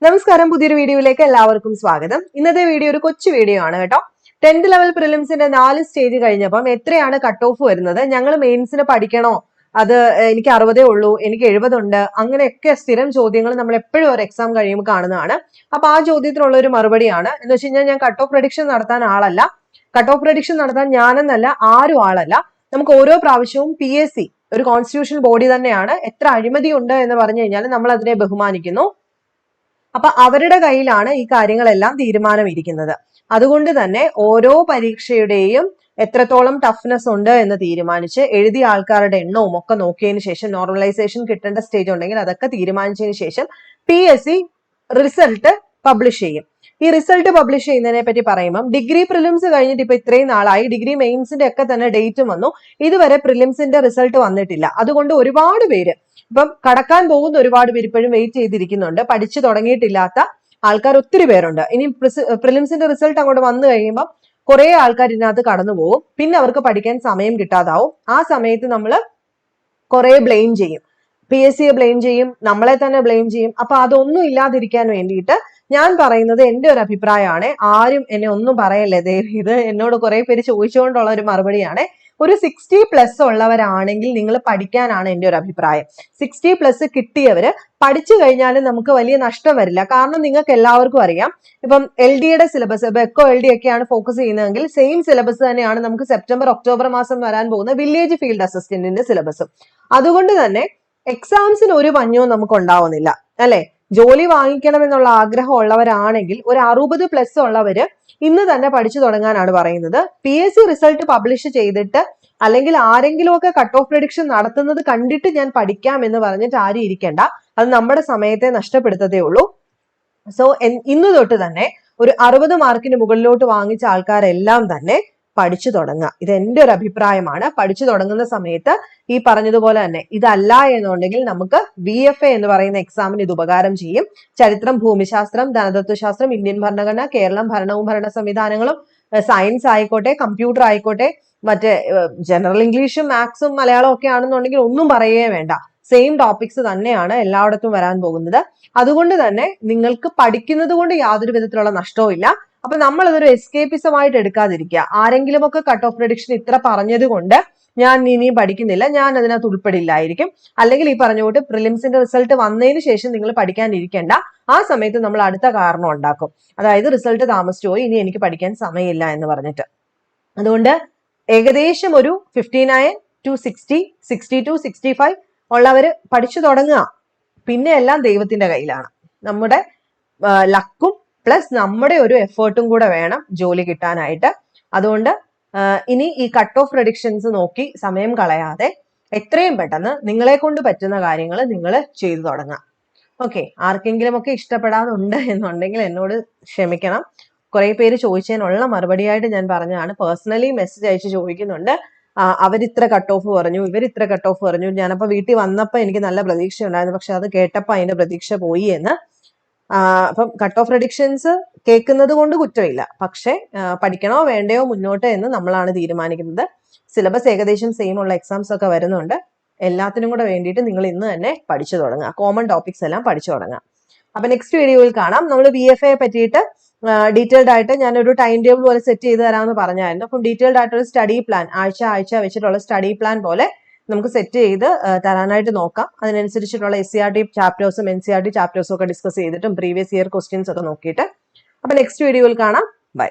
നമസ്കാരം, പുതിയൊരു വീഡിയോയിലേക്ക് എല്ലാവർക്കും സ്വാഗതം. ഇന്നത്തെ വീഡിയോ ഒരു കൊച്ചു വീഡിയോ ആണ് കേട്ടോ. 10th ലെവൽ പ്രിലിംസിന്റെ 4 സ്റ്റേജ് കഴിഞ്ഞപ്പം എത്രയാണ് കട്ട് ഓഫ് വരുന്നത്, ഞങ്ങൾ മെയിൻസിന് പഠിക്കണോ, അത് എനിക്ക് 60 ഉള്ളൂ, എനിക്ക് 70 ഉണ്ട്, അങ്ങനെയൊക്കെ സ്ഥിരം ചോദ്യങ്ങൾ നമ്മൾ എപ്പോഴും ഒരു എക്സാം കഴിയുമ്പോൾ കാണുന്നതാണ്. അപ്പൊ ആ ചോദ്യത്തിനുള്ള ഒരു മറുപടിയാണ്. എന്ന് വെച്ച് കഴിഞ്ഞാൽ ഞാൻ കട്ട് ഓഫ് പ്രഡിക്ഷൻ നടത്താൻ ആളല്ല, കട്ട് ഓഫ് പ്രഡിക്ഷൻ നടത്താൻ ഞാനെന്നല്ല ആരും ആളല്ല. നമുക്ക് ഓരോ പ്രാവശ്യവും PSC ഒരു കോൺസ്റ്റിറ്റ്യൂഷൻ ബോഡി തന്നെയാണ്. എത്ര അഴിമതി ഉണ്ട് എന്ന് പറഞ്ഞു കഴിഞ്ഞാൽ നമ്മൾ അതിനെ ബഹുമാനിക്കുന്നു. അപ്പൊ അവരുടെ കയ്യിലാണ് ഈ കാര്യങ്ങളെല്ലാം തീരുമാനം ഇരിക്കുന്നത്. അതുകൊണ്ട് തന്നെ ഓരോ പരീക്ഷയുടെയും എത്രത്തോളം ടഫ്നെസ് ഉണ്ട് എന്ന് തീരുമാനിച്ച് എഴുതിയ ആൾക്കാരുടെ എണ്ണവും ഒക്കെ നോക്കിയതിന് ശേഷം, നോർമലൈസേഷൻ കിട്ടേണ്ട സ്റ്റേജ് ഉണ്ടെങ്കിൽ അതൊക്കെ തീരുമാനിച്ചതിന് ശേഷം PSC റിസൾട്ട് പബ്ലിഷ് ചെയ്യും. ഈ റിസൾട്ട് പബ്ലിഷ് ചെയ്യുന്നതിനെ പറ്റി പറയുമ്പോൾ ഡിഗ്രി പ്രിലിംസ് കഴിഞ്ഞിട്ട് ഇപ്പൊ ഇത്രയും നാളായി, ഡിഗ്രി മെയിൻസിന്റെ ഒക്കെ തന്നെ ഡേറ്റും വന്നു, ഇതുവരെ പ്രിലിംസിന്റെ റിസൾട്ട് വന്നിട്ടില്ല. അതുകൊണ്ട് ഒരുപാട് പേര് ഇപ്പം കടക്കാൻ പോകുന്ന ഒരുപാട് പേര് ഇപ്പോഴും വെയിറ്റ് ചെയ്തിരിക്കുന്നുണ്ട്. പഠിച്ചു തുടങ്ങിയിട്ടില്ലാത്ത ആൾക്കാർ ഒത്തിരി പേരുണ്ട്. ഇനി പ്രിലിംസിന്റെ റിസൾട്ട് അങ്ങോട്ട് വന്നു കഴിയുമ്പോൾ കുറെ ആൾക്കാർ ഇതിനകത്ത് കടന്നു പോകും. പിന്നെ അവർക്ക് പഠിക്കാൻ സമയം കിട്ടാതാവും. ആ സമയത്ത് നമ്മൾ കുറെ ബ്ലെയിം ചെയ്യും, PSC ബ്ലെയിം ചെയ്യും, നമ്മളെ തന്നെ ബ്ലെയിം ചെയ്യും. അപ്പൊ അതൊന്നും ഇല്ലാതിരിക്കാൻ വേണ്ടിയിട്ട് ഞാൻ പറയുന്നത് എന്റെ ഒരു അഭിപ്രായമാണ്. ആരും എന്നെ ഒന്നും പറയല്ലേ, ഇത് എന്നോട് കുറെ പേര് ചോദിച്ചുകൊണ്ടുള്ള ഒരു മറുപടിയാണ്. ഒരു 60+ ഉള്ളവരാണെങ്കിൽ നിങ്ങൾ പഠിക്കാനാണ് എൻ്റെ ഒരു അഭിപ്രായം. 60+ കിട്ടിയവര് പഠിച്ചു കഴിഞ്ഞാലും നമുക്ക് വലിയ നഷ്ടം വരില്ല. കാരണം നിങ്ങൾക്ക് എല്ലാവർക്കും അറിയാം, ഇപ്പം LDയുടെ സിലബസ്, ബെക്കോ LD ഒക്കെയാണ് ഫോക്കസ് ചെയ്യുന്നതെങ്കിൽ സെയിം സിലബസ് തന്നെയാണ് നമുക്ക് സെപ്റ്റംബർ ഒക്ടോബർ മാസം വരാൻ പോകുന്ന വില്ലേജ് ഫീൽഡ് അസിസ്റ്റന്റിന്റെ സിലബസും. അതുകൊണ്ട് തന്നെ എക്സാംസിന് ഒരു പഞ്ഞവും നമുക്ക് ഉണ്ടാവുന്നില്ല, അല്ലെ? ജോലി വാങ്ങിക്കണം എന്നുള്ള ആഗ്രഹം ഉള്ളവരാണെങ്കിൽ ഒരു 60+ ഉള്ളവര് ഇന്ന് തന്നെ പഠിച്ചു തുടങ്ങാനാണ് പറയുന്നത്. PSC റിസൾട്ട് പബ്ലിഷ് ചെയ്തിട്ട് അല്ലെങ്കിൽ ആരെങ്കിലും ഒക്കെ കട്ട് ഓഫ് പ്രഡിക്ഷൻ നടത്തുന്നത് കണ്ടിട്ട് ഞാൻ പഠിക്കാം എന്ന് പറഞ്ഞിട്ട് ആരും ഇരിക്കേണ്ട. അത് നമ്മുടെ സമയത്തെ നഷ്ടപ്പെടുത്തതേ ഉള്ളൂ. സോ ഇന്ന് തൊട്ട് തന്നെ ഒരു 60 മാർക്കിന് മുകളിലോട്ട് വാങ്ങിച്ച ആൾക്കാരെല്ലാം തന്നെ പഠിച്ചു തുടങ്ങുക. ഇത് എൻ്റെ ഒരു അഭിപ്രായമാണ്. പഠിച്ചു തുടങ്ങുന്ന സമയത്ത് ഈ പറഞ്ഞതുപോലെ തന്നെ ഇതല്ല എന്നുണ്ടെങ്കിൽ നമുക്ക് VFA എന്ന് പറയുന്ന എക്സാമിന് ഇത് ഉപകാരം ചെയ്യും. ചരിത്രം, ഭൂമിശാസ്ത്രം, ധനതത്വശാസ്ത്രം, ഇന്ത്യൻ ഭരണഘടന, കേരളം, ഭരണവും ഭരണ സംവിധാനങ്ങളും, സയൻസ് ആയിക്കോട്ടെ, കമ്പ്യൂട്ടർ ആയിക്കോട്ടെ, മറ്റേ ജനറൽ ഇംഗ്ലീഷും മാത്സും മലയാളം ഒക്കെ ആണെന്നുണ്ടെങ്കിൽ ഒന്നും പറയേ വേണ്ട. സെയിം ടോപ്പിക്സ് തന്നെയാണ് എല്ലായിടത്തും വരാൻ പോകുന്നത്. അതുകൊണ്ട് തന്നെ നിങ്ങൾക്ക് പഠിക്കുന്നത് കൊണ്ട് യാതൊരു വിധത്തിലുള്ള നഷ്ടവും ഇല്ല. അപ്പൊ നമ്മൾ അതൊരു എസ്കേപ്പിസമായിട്ട് എടുക്കാതിരിക്കുക. ആരെങ്കിലും ഒക്കെ കട്ട് ഓഫ് പ്രഡിക്ഷൻ ഇത്ര പറഞ്ഞത് കൊണ്ട് ഞാൻ ഇനിയും പഠിക്കുന്നില്ല, ഞാൻ അതിനകത്ത് ഉൾപ്പെടില്ലായിരിക്കും. അല്ലെങ്കിൽ ഈ പറഞ്ഞുകൊണ്ട് പ്രിലിംസിന്റെ റിസൾട്ട് വന്നതിന് ശേഷം നിങ്ങൾ പഠിക്കാനിരിക്കേണ്ട. ആ സമയത്ത് നമ്മൾ അടുത്ത കാരണം ഉണ്ടാക്കും. അതായത് റിസൾട്ട് താമസിച്ചു പോയി, ഇനി എനിക്ക് പഠിക്കാൻ സമയമില്ല എന്ന് പറഞ്ഞിട്ട്. അതുകൊണ്ട് ഏകദേശം ഒരു 59 to 60, 60 to 65 ഉള്ളവര് പഠിച്ചു തുടങ്ങുക. പിന്നെ എല്ലാം ദൈവത്തിന്റെ കയ്യിലാണ്. നമ്മുടെ ലക്കും പ്ലസ് നമ്മുടെ ഒരു എഫേർട്ടും കൂടെ വേണം ജോലി കിട്ടാനായിട്ട്. അതുകൊണ്ട് ഇനി ഈ കട്ട് ഓഫ് പ്രഡിക്ഷൻസ് നോക്കി സമയം കളയാതെ എത്രയും പെട്ടെന്ന് നിങ്ങളെ കൊണ്ട് പറ്റുന്ന കാര്യങ്ങൾ നിങ്ങൾ ചെയ്തു തുടങ്ങാം. ഓക്കെ, ആർക്കെങ്കിലും ഒക്കെ ഇഷ്ടപ്പെടാതുണ്ട് എന്നുണ്ടെങ്കിൽ എന്നോട് ക്ഷമിക്കണം. കുറെ പേര് ചോദിച്ചതിനുള്ള മറുപടിയായിട്ട് ഞാൻ പറഞ്ഞതാണ്. പേഴ്സണലി മെസ്സേജ് അയച്ച് ചോദിക്കുന്നുണ്ട്, അവരിത്ര കട്ട് ഓഫ് പറഞ്ഞു, ഇവരിത്ര കട്ട് ഓഫ് പറഞ്ഞു. ഞാനപ്പോ വീട്ടിൽ വന്നപ്പോ എനിക്ക് നല്ല പ്രതീക്ഷ ഉണ്ടായിരുന്നു, പക്ഷെ അത് കേട്ടപ്പോ അതിന്റെ പ്രതീക്ഷ പോയി എന്ന്. അപ്പം കട്ട് ഓഫ് പ്രഡിക്ഷൻസ് കേൾക്കുന്നത് കൊണ്ട് കുറ്റമില്ല, പക്ഷെ പഠിക്കണോ വേണ്ടയോ മുന്നോട്ട് എന്ന് നമ്മളാണ് തീരുമാനിക്കുന്നത്. സിലബസ് ഏകദേശം സെയിം ഉള്ള എക്സാംസ് ഒക്കെ വരുന്നുണ്ട്. എല്ലാത്തിനും കൂടെ വേണ്ടിയിട്ട് നിങ്ങൾ ഇന്ന് തന്നെ പഠിച്ചു തുടങ്ങുക. കോമൺ ടോപ്പിക്സ് എല്ലാം പഠിച്ചു തുടങ്ങാം. അപ്പൊ നെക്സ്റ്റ് വീഡിയോയിൽ കാണാം. നമ്മൾ VFA പറ്റിയിട്ട് ഡീറ്റെയിൽഡ് ആയിട്ട് ഞാനൊരു ടൈം ടേബിൾ പോലെ സെറ്റ് ചെയ്ത് തരാമെന്ന് പറഞ്ഞായിരുന്നു. അപ്പം ഡീറ്റെയിൽഡ് ആയിട്ടൊരു സ്റ്റഡി പ്ലാൻ, ആഴ്ച വെച്ചിട്ടുള്ള സ്റ്റഡി പ്ലാൻ പോലെ നമുക്ക് സെറ്റ് ചെയ്ത് തരാനായിട്ട് നോക്കാം. അതിനനുസരിച്ചിട്ടുള്ള SCERT ചാപ്റ്റേഴ്സും NCERT ചാപ്റ്റേഴ്സും ഒക്കെ ഡിസ്കസ് ചെയ്തിട്ടും പ്രീവിയസ് ഇയർ ക്വസ്റ്റ്യൻസ് ഒക്കെ നോക്കിയിട്ട്. അപ്പൊ നെക്സ്റ്റ് വീഡിയോയിൽ കാണാം. ബൈ.